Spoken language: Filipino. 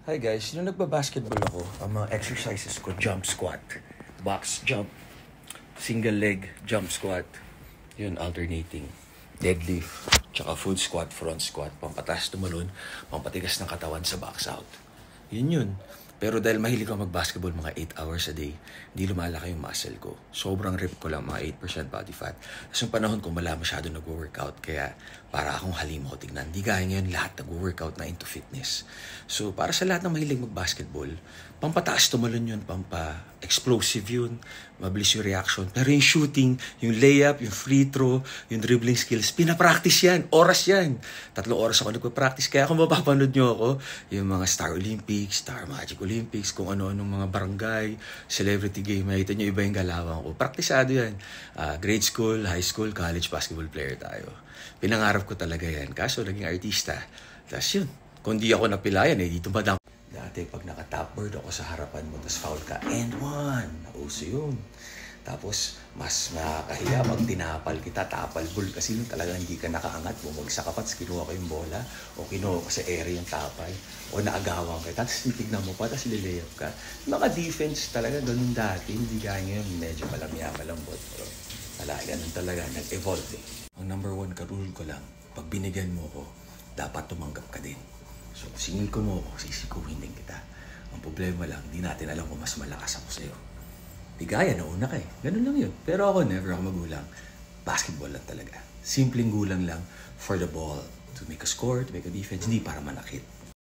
Hi guys, nung nagbabasketball ako, ang mga exercises ko, jump squat, box jump, single leg jump squat, yun, alternating, deadlift, tsaka full squat, front squat, pampataas tumalon, pampatigas ng katawan sa box out. Yun. Pero dahil mahilig ako mag-basketball mga 8 hours a day, hindi lumalaki yung muscle ko. Sobrang rip ko lang, mga 8% body fat. Tapos yung panahon ko, wala masyado nag-workout. Kaya para akong halimaw tignan. Di gaya ngayon lahat nag-workout na into fitness. So para sa lahat ng mahilig mag-basketball, pampataas tumalon yun, pampa-explosive yun, mabilis yung reaction. Pero yung shooting, yung layup, yung free throw, yung dribbling skills, pinapractice yan, oras yan. 3 oras ako nagpa-practice. Kaya kung mapapanood nyo ako, yung mga Star Olympics, Star Magic Olympics, kung ano-anong mga barangay, celebrity game, makita nyo iba yung galawang ko. Praktisado yan. Grade school, high school, college basketball player tayo. Pinangarap ko talaga yan. Kaso naging artista. Tapos yun, kung di ako napilayan, dito madam. Dati pag naka-topboard ako sa harapan mo, tapos foul ka, and one. Nauso yun. Tapos, mas nakakahiya pag tinapal kita, tapal ball. Kasi yun talagang hindi ka nakaangat. Bumagsak ka pa, tapos kinuha ko yung bola. O kinuha ko sa area yung tapal. O naagawang ka. Tapos titignan mo pa, tapos lilayap ka. Mga defense talaga, ganun dati. Hindi gaya ngayon, medyo malambot. Pero ganun talaga, nag-evolve eh. Ang number 1 ka-rule ko lang, pag binigyan mo ko, dapat tumanggap ka din. So, singil ko mo ako, sisikuhin din kita. Ang problema lang, di natin alam kung mas malakas ako sa'yo. Di gaya, nauna ka eh. Ganun lang yun. Pero ako, never ako magulang. Basketball lang talaga. Simpleng gulang lang for the ball. To make a score, to make a defense, hindi para manakit.